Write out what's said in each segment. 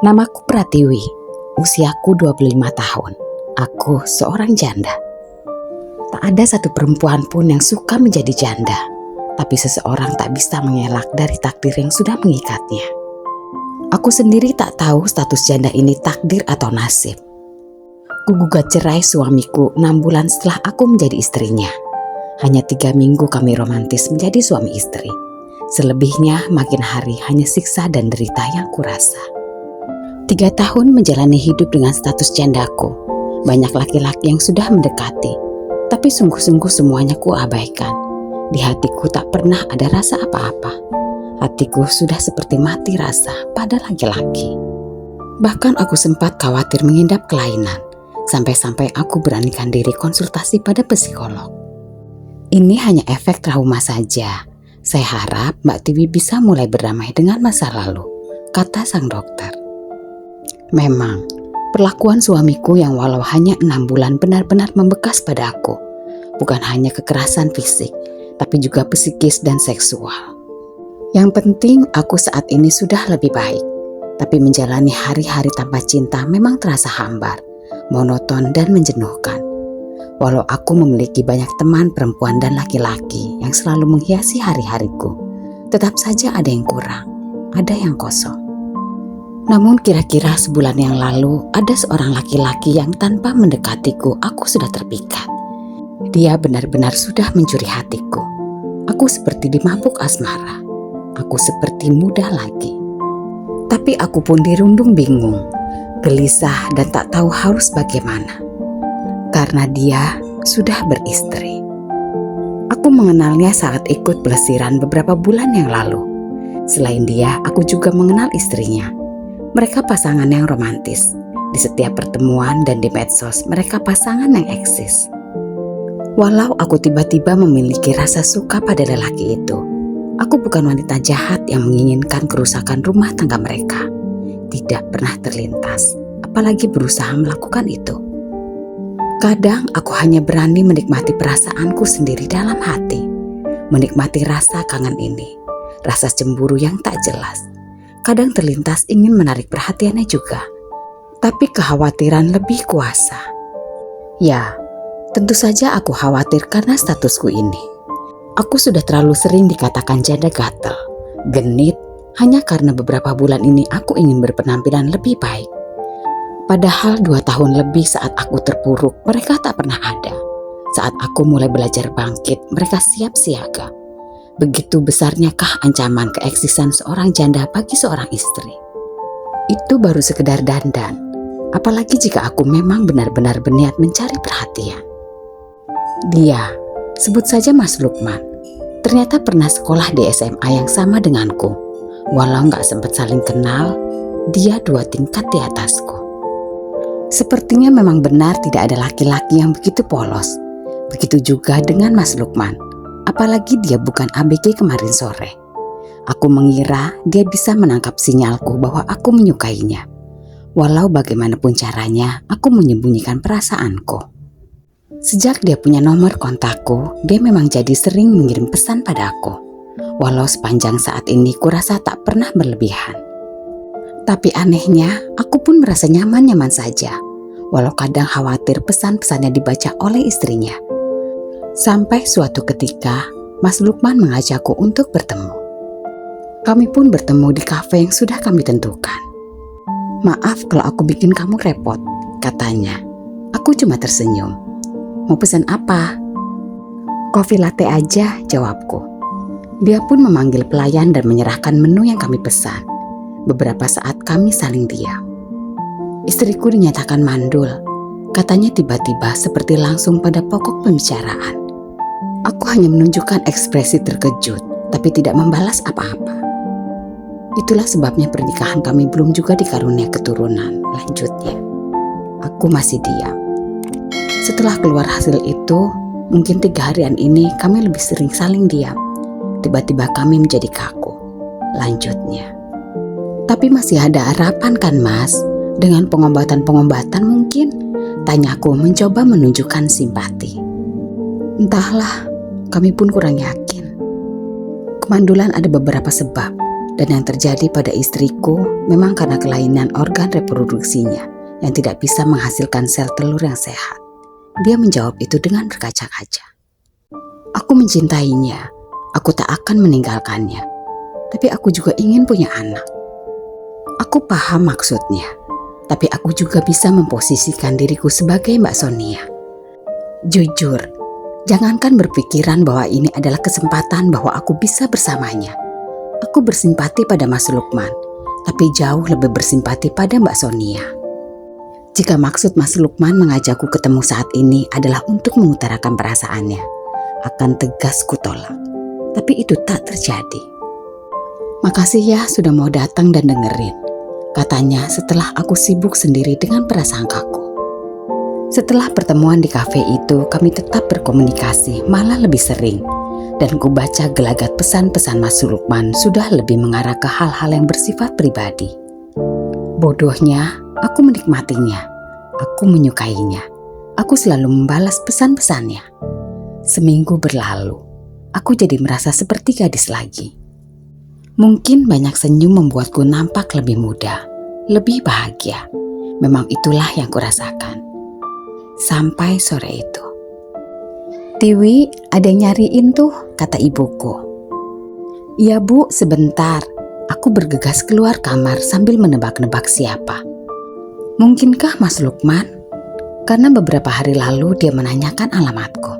Namaku Pratiwi, usiaku 25 tahun. Aku seorang janda. Tak ada satu perempuan pun yang suka menjadi janda, tapi seseorang tak bisa mengelak dari takdir yang sudah mengikatnya. Aku sendiri tak tahu status janda ini takdir atau nasib. Kugugat cerai suamiku 6 bulan setelah aku menjadi istrinya. Hanya 3 minggu kami romantis menjadi suami istri. Selebihnya makin hari hanya siksa dan derita yang kurasa. 3 tahun menjalani hidup dengan status jandaku. Banyak laki-laki yang sudah mendekati, tapi sungguh-sungguh semuanya kuabaikan. Di hatiku tak pernah ada rasa apa-apa. Hatiku sudah seperti mati rasa pada laki-laki. Bahkan aku sempat khawatir mengidap kelainan, sampai-sampai aku beranikan diri konsultasi pada psikolog. Ini hanya efek trauma saja. Saya harap Mbak Tiwi bisa mulai berdamai dengan masa lalu, kata sang dokter. Memang, perlakuan suamiku yang walau hanya 6 bulan benar-benar membekas pada aku. Bukan hanya kekerasan fisik, tapi juga psikis dan seksual. Yang penting aku saat ini sudah lebih baik. Tapi menjalani hari-hari tanpa cinta memang terasa hambar, monoton dan menjenuhkan. Walau aku memiliki banyak teman perempuan dan laki-laki yang selalu menghiasi hari-hariku, tetap saja ada yang kurang, ada yang kosong. Namun kira-kira sebulan yang lalu ada seorang laki-laki yang tanpa mendekatiku aku sudah terpikat. Dia benar-benar sudah mencuri hatiku. Aku seperti dimabuk asmara. Aku seperti muda lagi. Tapi aku pun dirundung bingung, gelisah dan tak tahu harus bagaimana. Karena dia sudah beristri. Aku mengenalnya saat ikut pelesiran beberapa bulan yang lalu. Selain dia, aku juga mengenal istrinya. Mereka pasangan yang romantis. Di setiap pertemuan dan di medsos, mereka pasangan yang eksis. Walau aku tiba-tiba memiliki rasa suka pada lelaki itu, aku bukan wanita jahat yang menginginkan kerusakan rumah tangga mereka. Tidak pernah terlintas, apalagi berusaha melakukan itu. Kadang aku hanya berani menikmati perasaanku sendiri dalam hati. Menikmati rasa kangen ini, rasa cemburu yang tak jelas. Kadang terlintas ingin menarik perhatiannya juga, tapi kekhawatiran lebih kuasa. Ya, tentu saja aku khawatir karena statusku ini. Aku sudah terlalu sering dikatakan janda gatel, genit, hanya karena beberapa bulan ini aku ingin berpenampilan lebih baik. Padahal 2 tahun lebih saat aku terpuruk, mereka tak pernah ada. Saat aku mulai belajar bangkit, mereka siap siaga. Begitu besarnyakah ancaman keeksisan seorang janda bagi seorang istri? Itu baru sekedar dandan, apalagi jika aku memang benar-benar berniat mencari perhatian. Dia, sebut saja Mas Lukman, ternyata pernah sekolah di SMA yang sama denganku. Walau gak sempat saling kenal, dia 2 tingkat di atasku. Sepertinya memang benar tidak ada laki-laki yang begitu polos. Begitu juga dengan Mas Lukman. Apalagi dia bukan ABG kemarin sore. Aku mengira dia bisa menangkap sinyalku bahwa aku menyukainya. Walau bagaimanapun caranya, aku menyembunyikan perasaanku. Sejak dia punya nomor kontakku, dia memang jadi sering mengirim pesan padaku. Walau sepanjang saat ini kurasa tak pernah berlebihan. Tapi anehnya, aku pun merasa nyaman-nyaman saja. Walau kadang khawatir pesan-pesannya dibaca oleh istrinya. Sampai suatu ketika, Mas Lukman mengajakku untuk bertemu. Kami pun bertemu di kafe yang sudah kami tentukan. Maaf kalau aku bikin kamu repot, katanya. Aku cuma tersenyum. Mau pesan apa? Kopi latte aja, jawabku. Dia pun memanggil pelayan dan menyerahkan menu yang kami pesan. Beberapa saat kami saling diam. Istriku dinyatakan mandul. Katanya tiba-tiba seperti langsung pada pokok pembicaraan. Aku hanya menunjukkan ekspresi terkejut, tapi tidak membalas apa-apa. Itulah sebabnya pernikahan kami belum juga dikarunia keturunan, lanjutnya. Aku masih diam. Setelah keluar hasil itu, mungkin 3 harian ini kami lebih sering saling diam. Tiba-tiba kami menjadi kaku, lanjutnya. Tapi masih ada harapan kan Mas? Dengan pengobatan-pengobatan mungkin? Tanyaku mencoba menunjukkan simpati. Entahlah, kami pun kurang yakin. Kemandulan ada beberapa sebab, Dan yang terjadi pada istriku memang karena kelainan organ reproduksinya yang tidak bisa menghasilkan sel telur yang sehat. Dia menjawab itu dengan berkaca-kaca. Aku mencintainya, aku tak akan meninggalkannya. Tapi aku juga ingin punya anak. Aku paham maksudnya, tapi aku juga bisa memposisikan diriku sebagai Mbak Sonia. Jujur, jangankan berpikiran bahwa ini adalah kesempatan bahwa aku bisa bersamanya. Aku bersimpati pada Mas Lukman, tapi jauh lebih bersimpati pada Mbak Sonia. Jika maksud Mas Lukman mengajakku ketemu saat ini adalah untuk mengutarakan perasaannya, akan tegas kutolak. Tapi itu tak terjadi. Makasih ya sudah mau datang dan dengerin, katanya setelah aku sibuk sendiri dengan prasangkaku. Setelah pertemuan di kafe itu, kami tetap berkomunikasi, malah lebih sering. Dan ku baca gelagat pesan-pesan Mas Lukman sudah lebih mengarah ke hal-hal yang bersifat pribadi. Bodohnya, aku menikmatinya. Aku menyukainya. Aku selalu membalas pesan-pesannya. Seminggu berlalu, aku jadi merasa seperti gadis lagi. Mungkin banyak senyum membuatku nampak lebih muda, lebih bahagia. Memang itulah yang kurasakan. Sampai sore itu. Tiwi, ada yang nyariin tuh, kata ibuku. Iya bu, sebentar. Aku bergegas keluar kamar sambil menebak-nebak siapa. Mungkinkah Mas Lukman? Karena beberapa hari lalu dia menanyakan alamatku.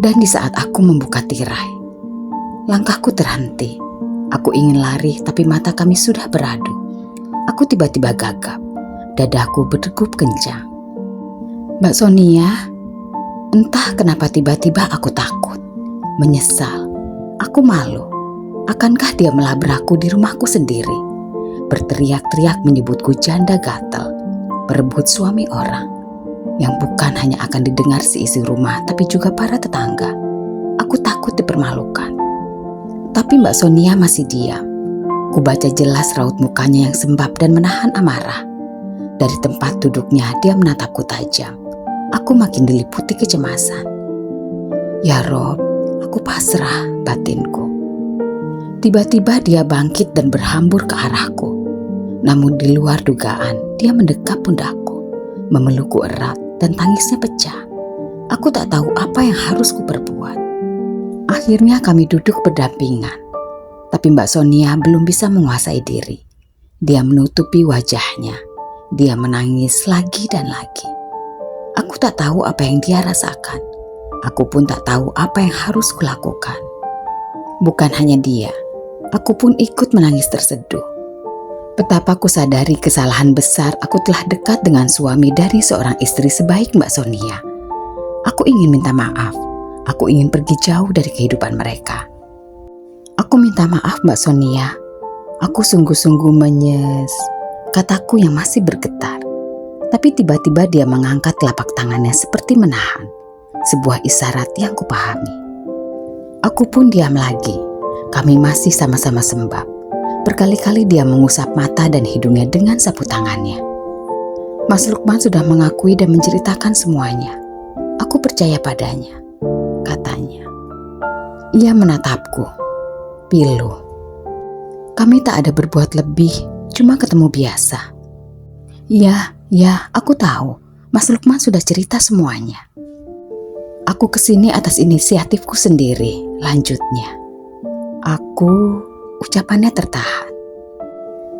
Dan di saat aku membuka tirai, langkahku terhenti. Aku ingin lari tapi mata kami sudah beradu. Aku tiba-tiba gagap. Dadaku berdegup kencang. Mbak Sonia, entah kenapa tiba-tiba aku takut, menyesal, aku malu. Akankah dia melabrakku di rumahku sendiri? Berteriak-teriak menyebutku janda gatel, perebut suami orang, yang bukan hanya akan didengar seisi rumah tapi juga para tetangga. Aku takut dipermalukan. Tapi Mbak Sonia masih diam. Kubaca jelas raut mukanya yang sembab dan menahan amarah. Dari tempat duduknya dia menatapku tajam. Aku makin diliputi kecemasan. Ya Rob, aku pasrah, batinku. Tiba-tiba dia bangkit dan berhambur ke arahku. Namun di luar dugaan, dia mendekap pundakku, memelukku erat dan tangisnya pecah. Aku tak tahu apa yang harus kuperbuat. Akhirnya kami duduk berdampingan. Tapi Mbak Sonia belum bisa menguasai diri. Dia menutupi wajahnya. Dia menangis lagi dan lagi. Aku tak tahu apa yang dia rasakan. Aku pun tak tahu apa yang harus kulakukan. Bukan hanya dia, aku pun ikut menangis terseduh. Betapa ku sadari kesalahan besar aku telah dekat dengan suami dari seorang istri sebaik Mbak Sonia. Aku ingin minta maaf. Aku ingin pergi jauh dari kehidupan mereka. Aku minta maaf Mbak Sonia. Aku sungguh-sungguh kataku yang masih bergetar. Tapi tiba-tiba dia mengangkat telapak tangannya seperti menahan. Sebuah isyarat yang kupahami. Aku pun diam lagi. Kami masih sama-sama sembab. Berkali-kali dia mengusap mata dan hidungnya dengan sapu tangannya. Mas Lukman sudah mengakui dan menceritakan semuanya. Aku percaya padanya, katanya. Ia menatapku. Pilu. Kami tak ada berbuat lebih, cuma ketemu biasa. Ya, aku tahu. Mas Lukman sudah cerita semuanya. Aku kesini atas inisiatifku sendiri, lanjutnya. Ucapannya tertahan.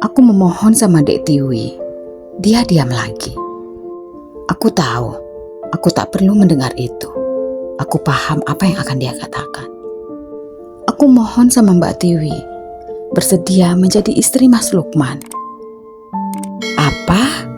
Aku memohon sama Dek Tiwi. Dia diam lagi. Aku tahu, aku tak perlu mendengar itu. Aku paham apa yang akan dia katakan. Aku mohon sama Mbak Tiwi, bersedia menjadi istri Mas Lukman. Apa?